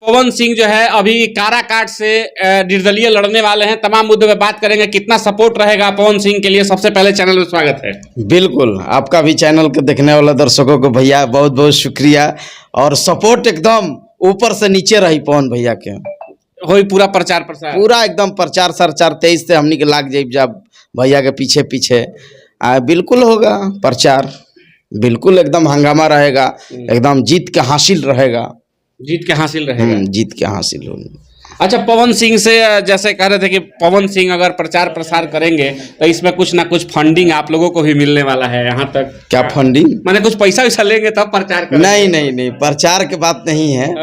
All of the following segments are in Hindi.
पवन सिंह जो है अभी काराकाट से निर्दलीय लड़ने वाले हैं। तमाम मुद्दों पे बात करेंगे, कितना सपोर्ट रहेगा पवन सिंह के लिए। सबसे पहले चैनल में स्वागत है। बिल्कुल, आपका भी चैनल के देखने वाले दर्शकों को भैया बहुत बहुत शुक्रिया। और सपोर्ट एकदम ऊपर से नीचे रही पवन भैया के। होई पूरा प्रचार प्रसार, पूरा एकदम प्रचार सरचार 23 से हमनी के लाग जाइब जब भैया के पीछे पीछे बिल्कुल होगा प्रचार। बिल्कुल एकदम हंगामा रहेगा, एकदम जीत के हासिल रहेगा। जीत के हासिल रहेगा। जीत के हासिल होगी। अच्छा, पवन सिंह से जैसे कह रहे थे कि पवन सिंह अगर प्रचार प्रसार करेंगे तो इसमें कुछ ना कुछ फंडिंग आप लोगों को भी मिलने वाला है। यहाँ तक क्या फंडिंग? माने कुछ पैसा वैसा लेंगे तब प्रचार करेंगे? नहीं नहीं नहीं, प्रचार के बात नहीं है।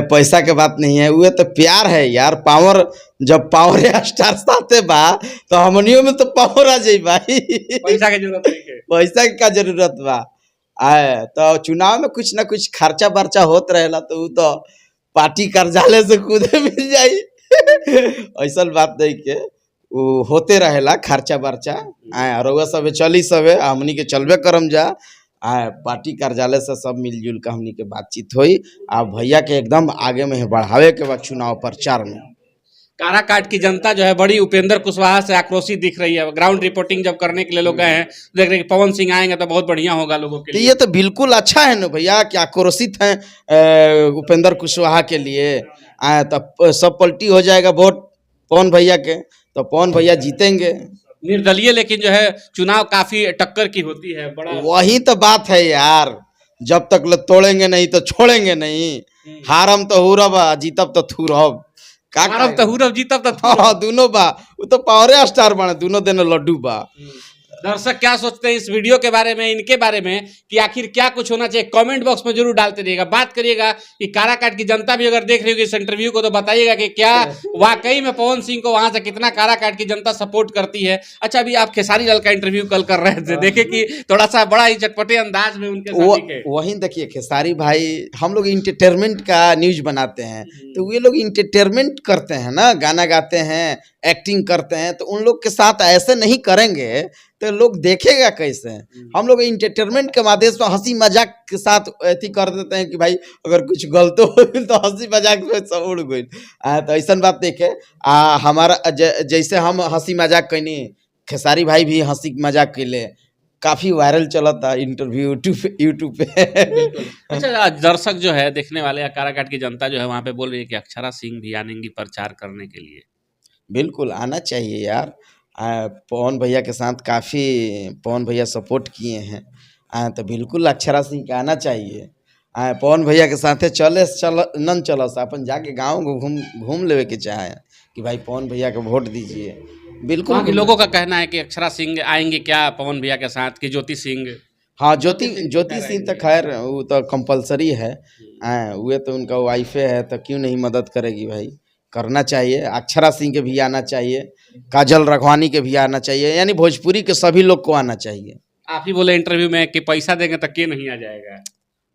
पैसा के बात नहीं है, वो तो प्यार है यार। पावर जब पावर स्टार आते बा तो हमनियों में तो पावर आ जाई भाई। पैसा की जरूरत नहीं है। पैसा की क्या जरूरत बा? तो चुनाव में कुछ ना कुछ खर्चा बर्चा होत रहेला तो तो पार्टी कार्यालय से खुदे मिल जाई। ऐसा बात नहीं के वो होते रहेला खर्चा बर्चा। रउआ सब चली सबे हमनी के चलबे करम जा। पार्टी कार्यालय से सब मिलजुल के हमनी के बातचीत हुई। भैया के एकदम आगे में बढ़ावे के बाद चुनाव प्रचार में काराकाट की जनता जो है बड़ी उपेंद्र कुशवाहा से आक्रोशित दिख रही है। ग्राउंड रिपोर्टिंग जब करने के लिए लोग गए हैं, देख रहे हैं कि पवन सिंह आएंगे तो बहुत बढ़िया होगा लोगों के लिए। ये तो बिल्कुल अच्छा है ना भैया कि आक्रोशित हैं उपेंद्र कुशवाहा के लिए। तो सब पलटी हो जाएगा वोट पवन भैया के, तो पवन भैया जीतेंगे। निर्दलीय लेकिन जो है चुनाव काफी टक्कर की होती है। बड़ा वही तो बात है यार, जब तक तोड़ेंगे नहीं तो छोड़ेंगे नहीं। हारम तो हुरब जीतब तो थुरब। हारब तो हुरब जीतब तो थुरब। हाँ दोनों बा, वो तो पावरे स्टार बने दोनों दिन लड्डू बा। दर्शक क्या सोचते हैं इस वीडियो के बारे में, इनके बारे में, कि आखिर क्या कुछ होना चाहिए, कमेंट बॉक्स में जरूर डालते रहिएगा। बात करिएगा कि काराकाट की जनता भी अगर देख रही होगी इस इंटरव्यू को तो बताइएगा कि क्या वाकई में पवन सिंह को वहां से कितना काराकाट की जनता सपोर्ट करती है। अच्छा, अभी आप खेसारी लाल का इंटरव्यू कल कर रहे थे, देखे कि थोड़ा सा बड़ा ही चटपटे अंदाज में उनके वही देखिए खेसारी भाई, हम लोग इंटरटेनमेंट का न्यूज बनाते हैं तो वे लोग इंटरटेनमेंट करते हैं ना, गाना गाते हैं, एक्टिंग करते हैं, तो उन लोग के साथ ऐसे नहीं करेंगे तो लोग देखेगा कैसे। हम लोग इंटरटेनमेंट के माध्यम से हंसी मजाक के साथ ऐसी कर देते हैं कि भाई अगर कुछ गलत हो तो हंसी मजाक में सब उड़ गई। तो ऐसा बात देखे हमारा जैसे हम हंसी मजाक कैनी, खेसारी भाई भी हंसी मजाक के लिए काफी वायरल चला था इंटरव्यू यूट्यूब पे। अच्छा, दर्शक जो है देखने वाले काराकाट की जनता जो है वहाँ पे बोल रही है कि अक्षरा सिंह भी आनेंगी प्रचार करने के लिए। बिल्कुल आना चाहिए यार। पवन भैया के साथ काफ़ी पवन भैया सपोर्ट किए हैं। तो बिल्कुल अक्षरा सिंह के आना चाहिए। पवन भैया के साथे चले नन चलस अपन जाके गाँव घूम लेवे के चाहे कि भाई पवन भैया को वोट दीजिए। बिल्कुल लोगों का कहना है कि अक्षरा सिंह आएंगे क्या पवन भैया के साथ, कि ज्योति सिंह? हाँ ज्योति सिंह तो खैर वो तो कंपलसरी है। वो तो उनका वाइफे है तो क्यों नहीं मदद करेगी भाई, करना चाहिए। अक्षरा सिंह के भी आना चाहिए, काजल राघवानी के भी आना चाहिए, यानी भोजपुरी के सभी लोग को आना चाहिए। आप ही बोले इंटरव्यू में कि पैसा देंगे तो क्यों नहीं आ जाएगा?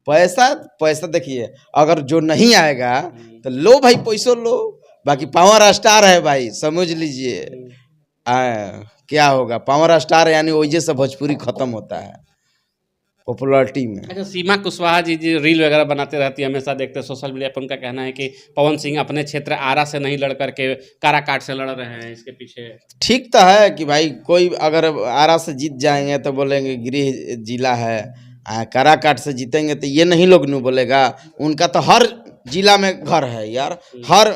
पैसा देखिए, अगर जो नहीं आएगा तो लो भाई पैसों लो, बाकी पावर स्टार है भाई, समझ लीजिए। क्या होगा पावर स्टार, यानी वजह से भोजपुरी खत्म होता है पॉपुलरिटी में। अच्छा, सीमा कुशवाहा जी रील वगैरह बनाते रहती है, हमेशा देखते हैं सोशल मीडिया पर। उनका कहना है कि पवन सिंह अपने क्षेत्र आरा से नहीं लड़ करके काराकाट से लड़ रहे हैं, इसके पीछे ठीक तो है कि भाई कोई अगर आरा से जीत जाएंगे तो बोलेंगे गृह जिला है, काराकाट से जीतेंगे तो ये नहीं लोग नहीं बोलेगा। उनका तो हर जिला में घर है यार, हर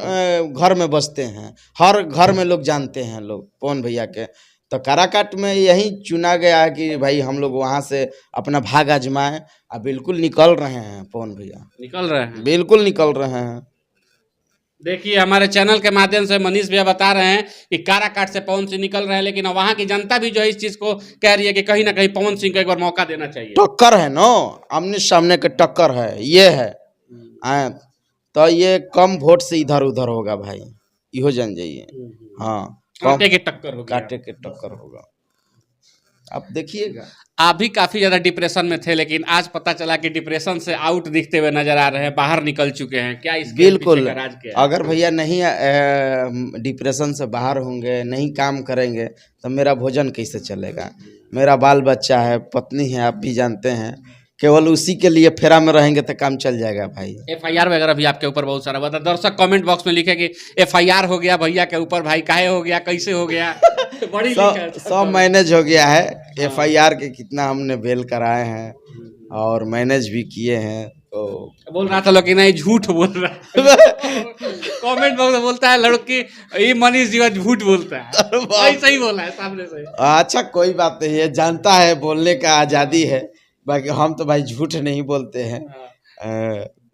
घर में बसते हैं, हर घर में लोग जानते हैं लोग पवन भैया के। तो काराकाट में यही चुना गया है कि भाई हम लोग वहाँ से अपना भाग आजमाएं। अब बिल्कुल निकल रहे हैं पवन भैया, निकल रहे हैं, बिल्कुल निकल रहे हैं। देखिए हमारे चैनल के माध्यम से मनीष भैया बता रहे हैं कि काराकाट से पवन सिंह निकल रहे हैं, लेकिन वहाँ की जनता भी जो है इस चीज को कह रही है कि कहीं ना कहीं पवन सिंह को एक बार मौका देना चाहिए। टक्कर है नो, आमने सामने के टक्कर है, ये है। तो ये कम वोट से इधर उधर होगा भाई, इहो जान जाइए। हाँ कांटे के टक्कर होगा, कांटे के टक्कर होगा। आप देखिएगा, आप भी काफी ज्यादा डिप्रेशन में थे, लेकिन आज पता चला कि डिप्रेशन से आउट दिखते हुए नजर आ रहे हैं, बाहर निकल चुके हैं। क्या इसके बिल्कुल पीछे का राज क्या है? अगर भैया नहीं डिप्रेशन से बाहर होंगे, नहीं काम करेंगे तो मेरा भोजन कैसे चलेगा, मेरा बाल बच्चा है, पत्नी है, आप भी जानते हैं केवल उसी के लिए फेरा में रहेंगे तो काम चल जाएगा भाई। FIR वगैरह भी आपके ऊपर बहुत सारा बता, दर्शक कमेंट बॉक्स में लिखे कि FIR हो गया भैया के ऊपर, भाई काहे हो गया, कैसे हो गया, बड़ी लिखा है। सब मैनेज हो गया है। FIR के कितना हमने बेल कराए हैं और मैनेज भी किए हैं। तो बोल रहा था लेकिन नहीं, झूठ बोल रहा है। कमेंट बॉक्स में बोलता है लड़की, ये मनीष जी झूठ बोलता है, ऐसा ही बोला है सामने से। अच्छा कोई बात नहीं है, जानता है बोलने का आज़ादी है, बाकी हम तो भाई झूठ नहीं बोलते हैं।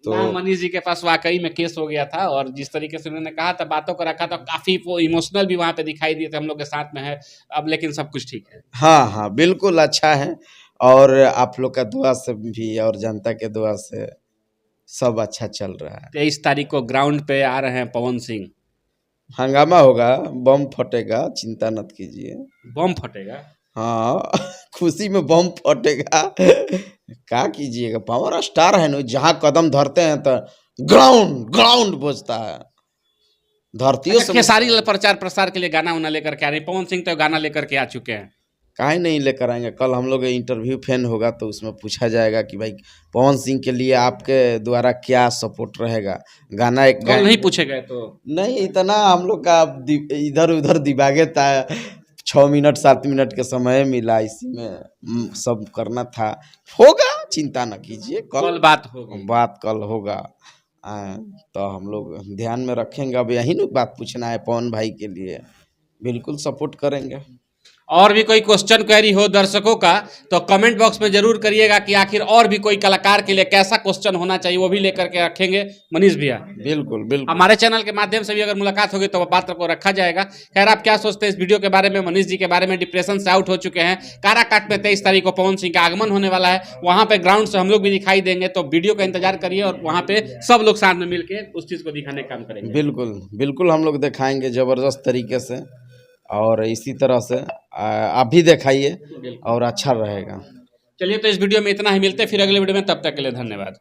तो मनीष जी के पास वाकई में केस हो गया था, और जिस तरीके से उन्होंने कहा था, बातों को रखा था, काफी वो इमोशनल भी वहाँ पे दिखाई दिए थे, हम लोग के साथ में है अब, लेकिन सब कुछ ठीक है। हाँ हाँ बिल्कुल अच्छा है, और आप लोग का दुआ से भी और जनता के दुआ से सब अच्छा चल रहा है। 23 तारीख को ग्राउंड पे आ रहे हैं पवन सिंह, हंगामा होगा, बम फटेगा, चिंता मत कीजिए। बम फटेगा? हाँ खुशी में बम फटेगा। क्या कीजिएगा, पावर स्टार है ना, जहाँ कदम धरते हैं तो ग्राउंड ग्राउंड बजता है, धरतियों से। खेसारी लाल प्रचार प्रसार के लिए गाना उना लेकर के आ रहे हैं, पवन सिंह तो गाना लेकर के आ चुके हैं। काहे नहीं लेकर आएंगे, कल हम लोग इंटरव्यू फैन होगा तो उसमें पूछा जाएगा कि भाई पवन सिंह के लिए आपके द्वारा क्या सपोर्ट रहेगा। गाना एक कल नहीं पूछे गए तो नहीं, इतना हम लोग का इधर उधर दिमागे था, 6 मिनट 7 मिनट के समय मिला, इसी में सब करना था। होगा, चिंता न कीजिए, कल बात होगी, बात कल होगा। तो हम लोग ध्यान में रखेंगे। अब यही ना बात पूछना है पवन भाई के लिए, बिल्कुल सपोर्ट करेंगे। और भी कोई क्वेश्चन क्वेरी हो दर्शकों का तो कमेंट बॉक्स में जरूर करिएगा कि आखिर और भी कोई कलाकार के लिए कैसा क्वेश्चन होना चाहिए, वो भी लेकर के रखेंगे मनीष भैया। बिल्कुल बिल्कुल, हमारे चैनल के माध्यम से भी अगर मुलाकात होगी तो वो पात्र को रखा जाएगा। खैर, आप क्या सोचते हैं इस वीडियो के बारे में? मनीष जी के बारे में डिप्रेशन से आउट हो चुके हैं। काराकाट में 23 तारीख को पवन सिंह का आगमन होने वाला है, वहां पे ग्राउंड से हम लोग भी दिखाई देंगे, तो वीडियो का इंतजार करिए और वहां पे सब लोग साथ में मिलकर उस चीज को दिखाने का काम करेंगे। बिल्कुल बिल्कुल, हम लोग दिखाएंगे जबरदस्त तरीके से, और इसी तरह से आप भी दिखाइए और अच्छा रहेगा। चलिए, तो इस वीडियो में इतना ही, मिलते हैं फिर अगले वीडियो में, तब तक के लिए धन्यवाद।